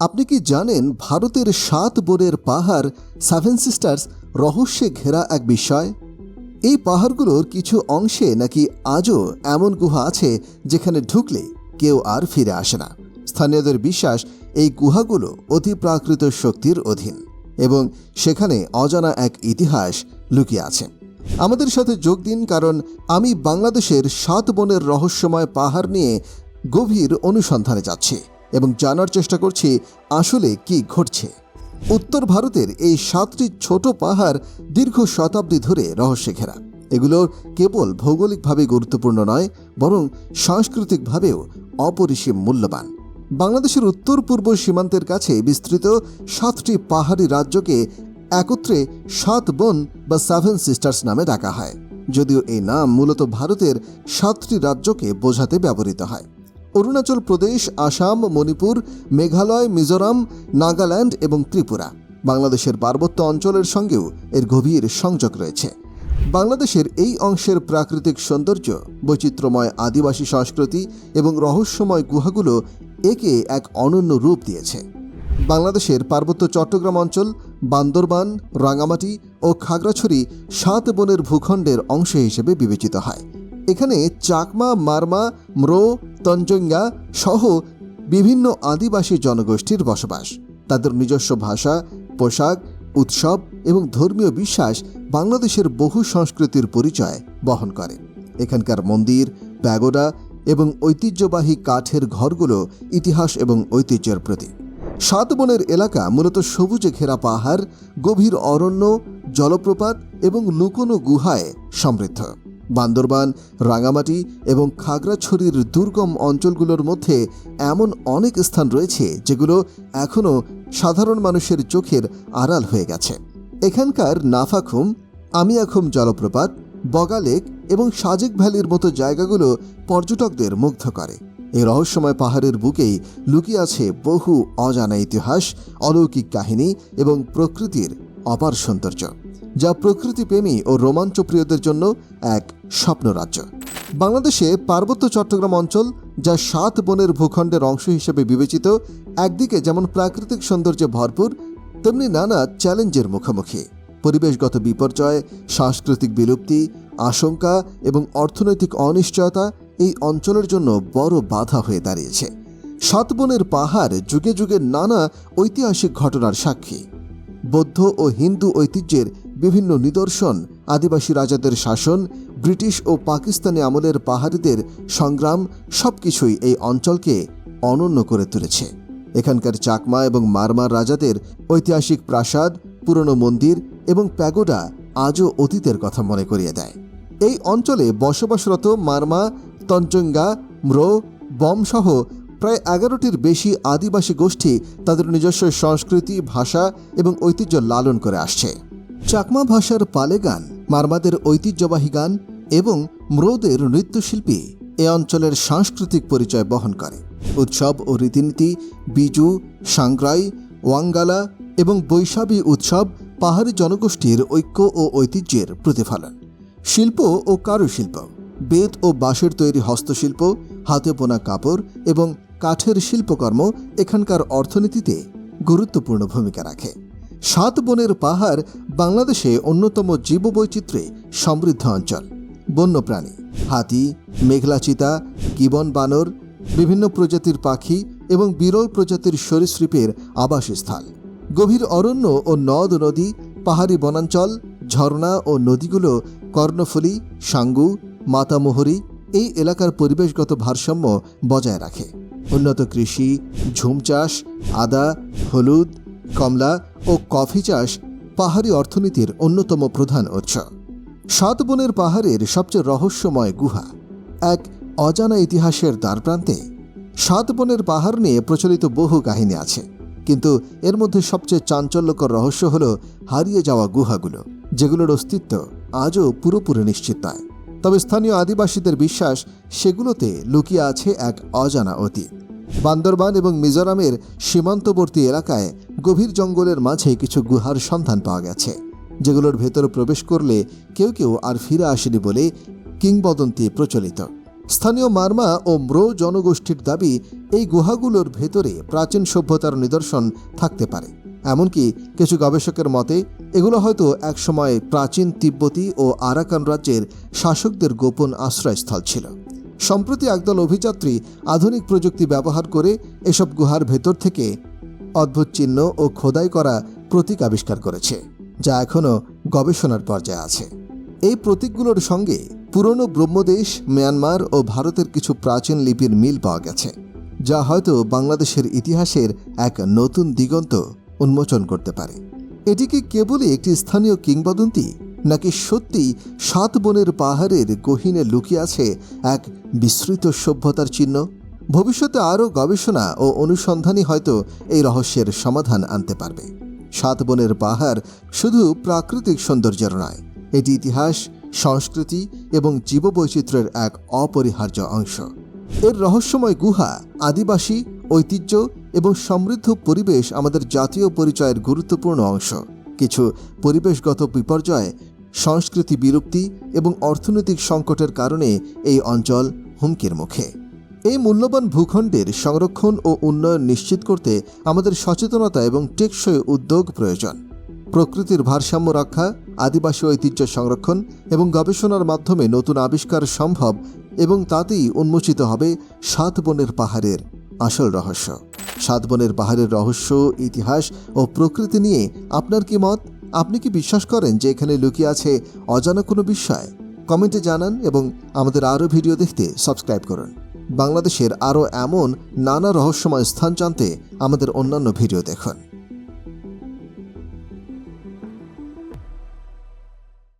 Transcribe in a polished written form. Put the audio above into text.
আপনি কি জানেন ভারতের 7 বোনের পাহাড় সেভেন সিস্টার্স রহস্যে ঘেরা এক বিষয়? এই পাহাড়গুলোর কিছু অংশে নাকি আজও এমন গুহা আছে যেখানে ঢুকলে কেউ আর ফিরে আসে না। স্থানীয়দের বিশ্বাস এই গুহাগুলো অতিপ্রাকৃত শক্তির অধীন এবং সেখানে অজানা এক ইতিহাস লুকিয়ে আছে। আমাদের সাথে যোগ দিন, কারণ আমি বাংলাদেশের 7 বোনের রহস্যময় পাহাড় নিয়ে গভীর অনুসন্ধানে যাচ্ছি এবং জানার চেষ্টা করছি আসলে কি ঘটছে। উত্তর ভারতের এই 7টি ছোট পাহাড় দীর্ঘ শতাব্দী ধরে রহস্যে ঘেরা। এগুলো কেবল ভৌগোলিকভাবে গুরুত্বপূর্ণ নয়, বরং সাংস্কৃতিকভাবেও অপরিসীম মূল্যবান। বাংলাদেশের উত্তর পূর্ব সীমান্তের কাছে বিস্তৃত 7টি পাহাড়ি রাজ্যকে একত্রে 7 বোন বা সেভেন সিস্টার্স নামে ডাকা হয়, যদিও এই নাম মূলত ভারতের 7টি রাজ্যকে বোঝাতে ব্যবহৃত হয়। অরুণাচল প্রদেশ, আসাম, মণিপুর, মেঘালয়, মিজোরাম, নাগাল্যান্ড এবং ত্রিপুরা। বাংলাদেশের পার্বত্য অঞ্চলের সঙ্গেও এর গভীর সংযোগ রয়েছে। বাংলাদেশের এই অংশের প্রাকৃতিক সৌন্দর্য, বৈচিত্র্যময় আদিবাসী সংস্কৃতি এবং রহস্যময় গুহাগুলো একে এক অনন্য রূপ দিয়েছে। বাংলাদেশের পার্বত্য চট্টগ্রাম অঞ্চল, বান্দরবান, রাঙামাটি ও খাগড়াছড়ি 7 বোনের ভূখণ্ডের অংশ হিসেবে বিবেচিত হয়। এখানে চাকমা, মারমা, ম্রো, তঞ্চঙ্গা সহ বিভিন্ন আদিবাসী জনগোষ্ঠীর বসবাস। তাদের নিজস্ব ভাষা, পোশাক, উৎসব এবং ধর্মীয় বিশ্বাস বাংলাদেশের বহু সংস্কৃতির পরিচয় বহন করে। এখানকার মন্দির, প্যাগোডা এবং ঐতিহ্যবাহী কাঠের ঘরগুলো ইতিহাস এবং ঐতিহ্যের প্রতীক। 7 বোনের এলাকা মূলত সবুজে ঘেরা পাহাড়, গভীর অরণ্য, জলপ্রপাত এবং লুকোনো গুহায় সমৃদ্ধ। বান্দরবান, রাঙামাটি এবং খাগড়াছড়ির দুর্গম অঞ্চলগুলোর মধ্যে এমন অনেক স্থান রয়েছে যেগুলো এখনও সাধারণ মানুষের চোখের আড়াল হয়ে গেছে। এখানকার নাফাখুম, আমিয়াখুম জলপ্রপাত, বগা লেক এবং সাজেক ভ্যালির মতো জায়গাগুলো পর্যটকদের মুগ্ধ করে। এই রহস্যময় পাহাড়ের বুকেই লুকিয়ে আছে বহু অজানা ইতিহাস, অলৌকিক কাহিনী এবং প্রকৃতির অপার সৌন্দর্য, যা প্রকৃতিপ্রেমী ও রোমাঞ্চপ্রিয়দের জন্য এক স্বপ্নরাজ্য। বাংলাদেশে পার্বত্য চট্টগ্রাম অঞ্চল, যা 7 বোনের ভূখণ্ডের অংশ হিসেবে বিবেচিত, একদিকে যেমন প্রাকৃতিক সৌন্দর্যে ভরপুর, তেমনি নানা চ্যালেঞ্জের মুখোমুখি। পরিবেশগত বিপর্যয়, সাংস্কৃতিক বিলুপ্তি, আশঙ্কা এবং অর্থনৈতিক অনিশ্চয়তা এই অঞ্চলের জন্য বড় বাধা হয়ে দাঁড়িয়েছে। 7 বোনের পাহাড় যুগে যুগে নানা ঐতিহাসিক ঘটনার সাক্ষী। বৌদ্ধ ও হিন্দু ঐতিহ্যের বিভিন্ন নিদর্শন, আদিবাসী রাজাদের শাসন, ব্রিটিশ ও পাকিস্তানি আমলের পাহাড়িদের সংগ্রাম সবকিছুই এই অঞ্চলকে অনন্য করে তুলেছে। এখানকার চাকমা এবং মারমার রাজাদের ঐতিহাসিক প্রাসাদ, পুরনো মন্দির এবং প্যাগোডা আজও অতীতের কথা মনে করিয়ে দেয়। এই অঞ্চলে বসবাসরত মারমা, তঞ্চঙ্গা, ম্রো, বম সহ প্রায় 11টির বেশি আদিবাসী গোষ্ঠী তাদের নিজস্ব সংস্কৃতি, ভাষা এবং ঐতিহ্য লালন করে আসছে। চাকমা ভাষার পালে গান, মারমাদের ঐতিহ্যবাহী গান এবং ম্রোদের নৃত্যশিল্পী এ অঞ্চলের সাংস্কৃতিক পরিচয় বহন করে। উৎসব ও রীতিনীতি, বিজু, সাংগ্রাই, ওয়াঙ্গালা এবং বৈশাখী উৎসব পাহাড়ি জনগোষ্ঠীর ঐক্য ও ঐতিহ্যের প্রতিফলন। শিল্প ও কারুশিল্প, বেত ও বাঁশের তৈরি হস্তশিল্প, হাতে বোনা কাপড় এবং কাঠের শিল্পকর্ম এখানকার অর্থনীতিতে গুরুত্বপূর্ণ ভূমিকা রাখে। 7 বোনের পাহাড় বাংলাদেশে অন্যতম জীববৈচিত্র্যে সমৃদ্ধ অঞ্চল। বন্যপ্রাণী, হাতি, মেঘলা চিতা, গিবন বানর, বিভিন্ন প্রজাতির পাখি এবং বিরল প্রজাতির সরীসৃপের আবাসস্থল। গভীর অরণ্য ও নদ নদী, পাহাড়ি বনাঞ্চল, ঝর্ণা ও নদীগুলো কর্ণফুলী, সাঙ্গু, মাতামোহরি এই এলাকার পরিবেশগত ভারসাম্য বজায় রাখে। উন্নত কৃষি, ঝুম চাষ, আদা, হলুদ, কমলা ও কফি চাষ পাহাড়ি অর্থনীতির অন্যতম প্রধান উৎস। 7 বোনের পাহাড়ের সবচেয়ে রহস্যময় গুহা এক অজানা ইতিহাসের দ্বারপ্রান্তে। 7 বোনের পাহাড় নিয়ে প্রচলিত বহু কাহিনী আছে, কিন্তু এর মধ্যে সবচেয়ে চাঞ্চল্যকর রহস্য হল হারিয়ে যাওয়া গুহাগুলো, যেগুলোর অস্তিত্ব আজও পুরোপুরি নিশ্চিত নয়। তবে স্থানীয় আদিবাসীদের বিশ্বাস সেগুলোতে লুকিয়ে আছে এক অজানা অতীত। বান্দরবান এবং মিজোরামের সীমান্তবর্তী এলাকায় গভীর জঙ্গলের মাঝে কিছু গুহার সন্ধান পাওয়া গেছে, যেগুলোর ভেতর প্রবেশ করলে কেউ কেউ আর ফিরে আসেনি বলে কিংবদন্তি প্রচলিত। স্থানীয় মারমা ও ম্রো জনগোষ্ঠীর দাবি এই গুহাগুলোর ভেতরে প্রাচীন সভ্যতার নিদর্শন থাকতে পারে। এমনকি কিছু গবেষকের মতে এগুলো হয়তো একসময় প্রাচীন তিব্বতী ও আরাকান রাজ্যের শাসকদের গোপন আশ্রয়স্থল ছিল। সম্প্রতি একদল অভিযাত্রী আধুনিক প্রযুক্তি ব্যবহার করে এসব গুহার ভেতর থেকে অদ্ভুত চিহ্ন ও খোদাই করা প্রতীক আবিষ্কার করেছে, যা এখনও গবেষণার পর্যায়ে আছে। এই প্রতীকগুলোর সঙ্গে পুরনো ব্রহ্মদেশ, মিয়ানমার ও ভারতের কিছু প্রাচীন লিপির মিল পাওয়া গেছে, যা হয়তো বাংলাদেশের ইতিহাসের এক নতুন দিগন্ত উন্মোচন করতে পারে। এটি কি কেবলই একটি স্থানীয় কিংবদন্তি, নাকি সত্যি 7 বনের পাহাড়ের গহীনে লুকিয়ে আছে এক বিস্তৃত সভ্যতার চিহ্ন? ভবিষ্যতে আরও গবেষণা ও অনুসন্ধানই হয়তো এই রহস্যের সমাধান আনতে পারবে। 7 বনের পাহাড় শুধু প্রাকৃতিক সৌন্দর্যের নয়, এটি ইতিহাস, সংস্কৃতি এবং জীববৈচিত্র্যের এক অপরিহার্য অংশ। এর রহস্যময় গুহা, আদিবাসী ঐতিহ্য এবং সমৃদ্ধ পরিবেশ আমাদের জাতীয় পরিচয়ের গুরুত্বপূর্ণ অংশ। কিছু পরিবেশগত বিপর্যয়, সংস্কৃতি বিলুপ্তি এবং অর্থনৈতিক সংকটের কারণে এই অঞ্চল হুমকির মুখে। এই মূল্যবান ভূখণ্ডের সংরক্ষণ ও উন্নয়ন নিশ্চিত করতে আমাদের সচেতনতা এবং টেকসই উদ্যোগ প্রয়োজন। প্রকৃতির ভারসাম্য রক্ষা, আদিবাসী ঐতিহ্য সংরক্ষণ এবং গবেষণার মাধ্যমে নতুন আবিষ্কার সম্ভব, এবং তাতেই উন্মোচিত হবে 7 বনের পাহাড়ের আসল রহস্য। 7 বনের পাহাড়ের রহস্য, ইতিহাস ও প্রকৃতি নিয়ে আপনার কি মত? আপনি কি বিশ্বাস করেন যে এখানে লুকিয়ে আছে অজানা কোনো বিষয়? কমেন্টে জানান এবং আমাদের আরও ভিডিও দেখতে সাবস্ক্রাইব করুন। বাংলাদেশের আরও এমন নানা রহস্যময় স্থান জানতে আমাদের অন্যান্য ভিডিও দেখুন।